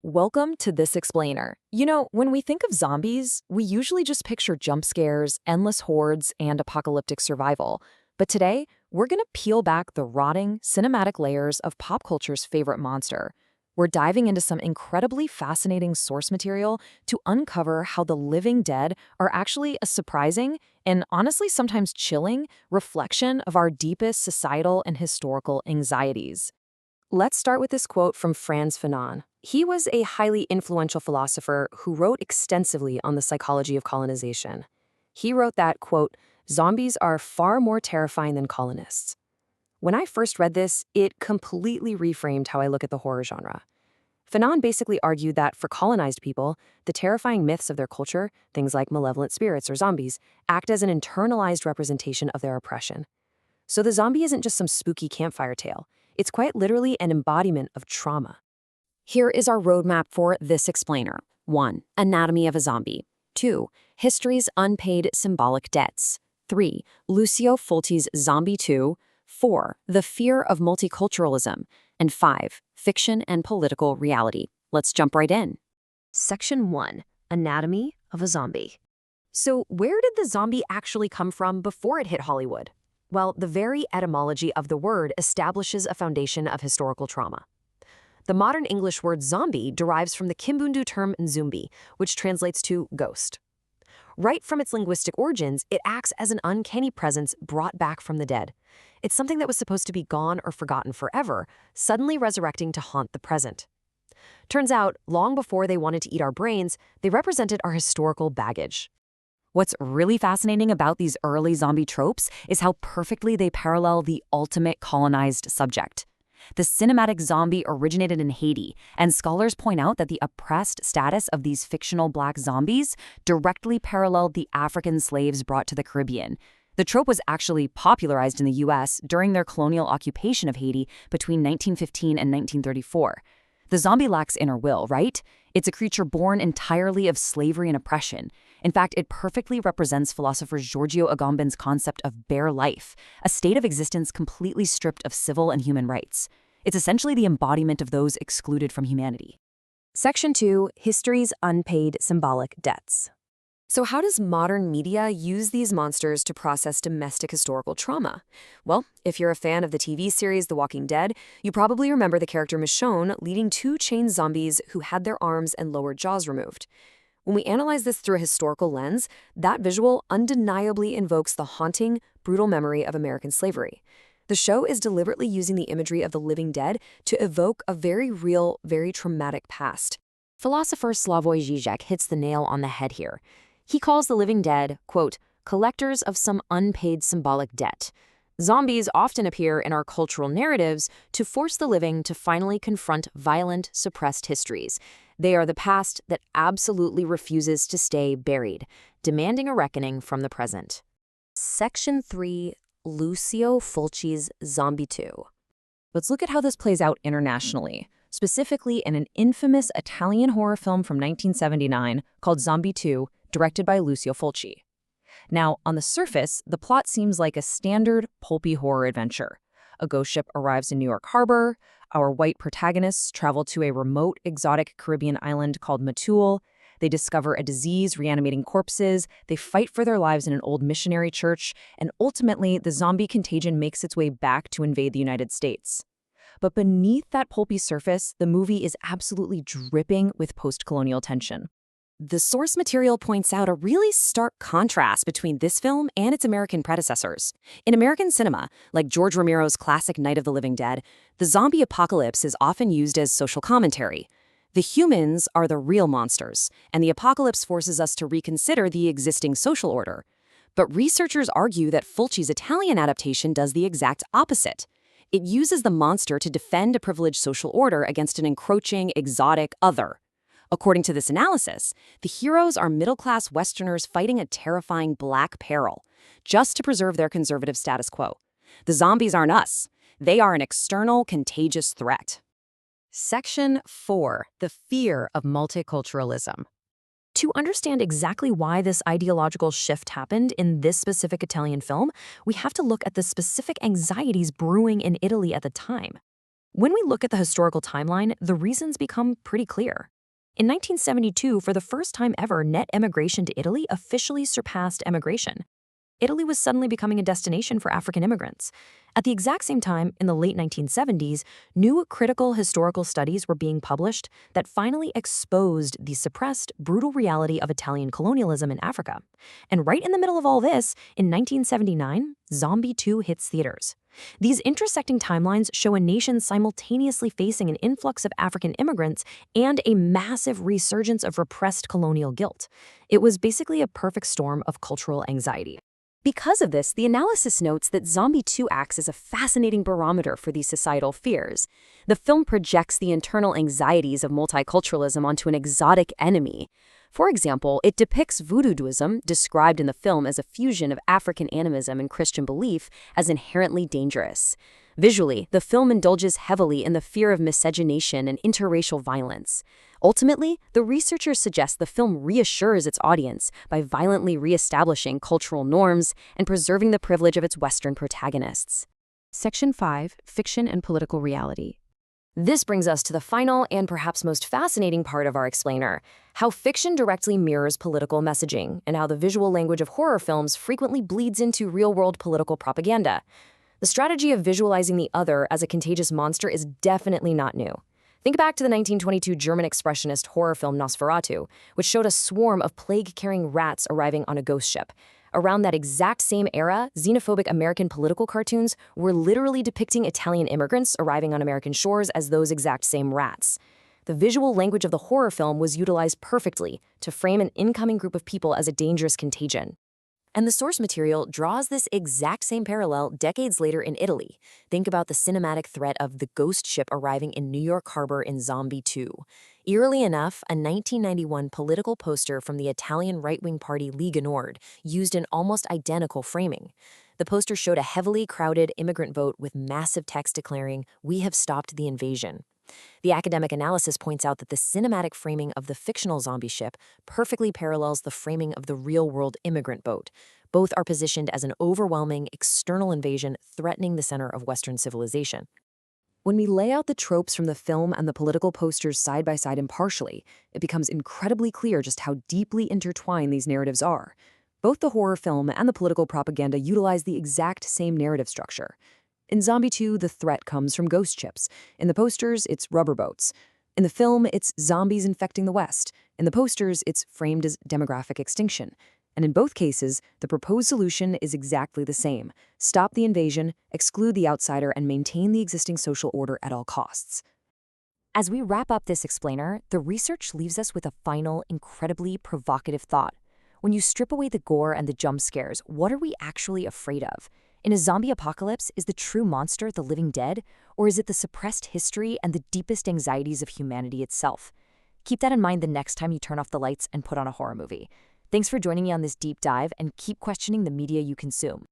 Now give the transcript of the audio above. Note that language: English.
Welcome to This Explainer. When we think of zombies, we usually just picture jump scares, endless hordes, and apocalyptic survival. But today, we're going to peel back the rotting, cinematic layers of pop culture's favorite monster. We're diving into some incredibly fascinating source material to uncover how the living dead are actually a surprising and honestly sometimes chilling reflection of our deepest societal and historical anxieties. Let's start with this quote from Franz Fanon. He was a highly influential philosopher who wrote extensively on the psychology of colonization. He wrote that, quote, "Zombies are far more terrifying than colonists." When I first read this, it completely reframed how I look at the horror genre. Fanon basically argued that for colonized people, the terrifying myths of their culture, things like malevolent spirits or zombies, act as an internalized representation of their oppression. So the zombie isn't just some spooky campfire tale. It's quite literally an embodiment of trauma. Here is our roadmap for This Explainer. 1. Anatomy of a zombie. 2. History's unpaid symbolic debts. 3. Lucio Fulci's Zombie 2. 4. The fear of multiculturalism. And 5. Fiction and political reality. Let's jump right in. Section 1. Anatomy of a zombie. So where did the zombie actually come from before it hit Hollywood? Well, the very etymology of the word establishes a foundation of historical trauma. The modern English word zombie derives from the Kimbundu term nzumbi, which translates to ghost. Right from its linguistic origins, it acts as an uncanny presence brought back from the dead. It's something that was supposed to be gone or forgotten forever, suddenly resurrecting to haunt the present. Turns out, long before they wanted to eat our brains, they represented our historical baggage. What's really fascinating about these early zombie tropes is how perfectly they parallel the ultimate colonized subject. The cinematic zombie originated in Haiti, and scholars point out that the oppressed status of these fictional black zombies directly paralleled the African slaves brought to the Caribbean. The trope was actually popularized in the U.S. during their colonial occupation of Haiti between 1915 and 1934. The zombie lacks inner will, right? It's a creature born entirely of slavery and oppression. In fact, it perfectly represents philosopher Giorgio Agamben's concept of bare life, a state of existence completely stripped of civil and human rights. It's essentially the embodiment of those excluded from humanity. Section 2. History's unpaid symbolic debts. So how does modern media use these monsters to process domestic historical trauma? Well, if you're a fan of the TV series The Walking Dead, you probably remember the character Michonne leading two chained zombies who had their arms and lower jaws removed. When we analyze this through a historical lens, that visual undeniably invokes the haunting, brutal memory of American slavery. The show is deliberately using the imagery of the living dead to evoke a very real, very traumatic past. Philosopher Slavoj Žižek hits the nail on the head here. He calls the living dead, quote, collectors of some unpaid symbolic debt. Zombies often appear in our cultural narratives to force the living to finally confront violent, suppressed histories. They are the past that absolutely refuses to stay buried, demanding a reckoning from the present. Section 3. Lucio Fulci's Zombie 2. Let's look at how this plays out internationally, specifically in an infamous Italian horror film from 1979 called Zombie 2, directed by Lucio Fulci. Now, on the surface, the plot seems like a standard pulpy horror adventure. A ghost ship arrives in New York Harbor, our white protagonists travel to a remote, exotic Caribbean island called Matul. They discover a disease reanimating corpses, they fight for their lives in an old missionary church, and ultimately, the zombie contagion makes its way back to invade the United States. But beneath that pulpy surface, the movie is absolutely dripping with post-colonial tension. The source material points out a really stark contrast between this film and its American predecessors. In American cinema, like George Romero's classic Night of the Living Dead, the zombie apocalypse is often used as social commentary. The humans are the real monsters, and the apocalypse forces us to reconsider the existing social order. But researchers argue that Fulci's Italian adaptation does the exact opposite. It uses the monster to defend a privileged social order against an encroaching, exotic other. According to this analysis, the heroes are middle-class Westerners fighting a terrifying black peril, just to preserve their conservative status quo. The zombies aren't us. They are an external, contagious threat. Section 4. The fear of multiculturalism. To understand exactly why this ideological shift happened in this specific Italian film, we have to look at the specific anxieties brewing in Italy at the time. When we look at the historical timeline, the reasons become pretty clear. In 1972, for the first time ever, net emigration to Italy officially surpassed emigration. Italy was suddenly becoming a destination for African immigrants. At the exact same time, in the late 1970s, new critical historical studies were being published that finally exposed the suppressed, brutal reality of Italian colonialism in Africa. And right in the middle of all this, in 1979, Zombie 2 hits theaters. These intersecting timelines show a nation simultaneously facing an influx of African immigrants and a massive resurgence of repressed colonial guilt. It was basically a perfect storm of cultural anxiety. Because of this, the analysis notes that Zombie 2 acts as a fascinating barometer for these societal fears. The film projects the internal anxieties of multiculturalism onto an exotic enemy. For example, it depicts voodooism, described in the film as a fusion of African animism and Christian belief, as inherently dangerous. Visually, the film indulges heavily in the fear of miscegenation and interracial violence. Ultimately, the researchers suggest the film reassures its audience by violently reestablishing cultural norms and preserving the privilege of its Western protagonists. Section 5, Fiction and Political Reality. This brings us to the final and perhaps most fascinating part of our explainer, how fiction directly mirrors political messaging and how the visual language of horror films frequently bleeds into real-world political propaganda. The strategy of visualizing the other as a contagious monster is definitely not new. Think back to the 1922 German expressionist horror film Nosferatu, which showed a swarm of plague-carrying rats arriving on a ghost ship. Around that exact same era, xenophobic American political cartoons were literally depicting Italian immigrants arriving on American shores as those exact same rats. The visual language of the horror film was utilized perfectly to frame an incoming group of people as a dangerous contagion. And the source material draws this exact same parallel decades later in Italy. Think about the cinematic threat of the ghost ship arriving in New York Harbor in Zombie 2. Eerily enough, a 1991 political poster from the Italian right-wing party Lega Nord used an almost identical framing. The poster showed a heavily crowded immigrant vote with massive text declaring, "We have stopped the invasion." The academic analysis points out that the cinematic framing of the fictional zombie ship perfectly parallels the framing of the real-world immigrant boat. Both are positioned as an overwhelming external invasion threatening the center of Western civilization. When we lay out the tropes from the film and the political posters side by side impartially, it becomes incredibly clear just how deeply intertwined these narratives are. Both the horror film and the political propaganda utilize the exact same narrative structure. In Zombie 2, the threat comes from ghost ships. In the posters, it's rubber boats. In the film, it's zombies infecting the West. In the posters, it's framed as demographic extinction. And in both cases, the proposed solution is exactly the same. Stop the invasion, exclude the outsider, and maintain the existing social order at all costs. As we wrap up this explainer, the research leaves us with a final, incredibly provocative thought. When you strip away the gore and the jump scares, what are we actually afraid of? In a zombie apocalypse, is the true monster the living dead, or is it the suppressed history and the deepest anxieties of humanity itself? Keep that in mind the next time you turn off the lights and put on a horror movie. Thanks for joining me on this deep dive, and keep questioning the media you consume.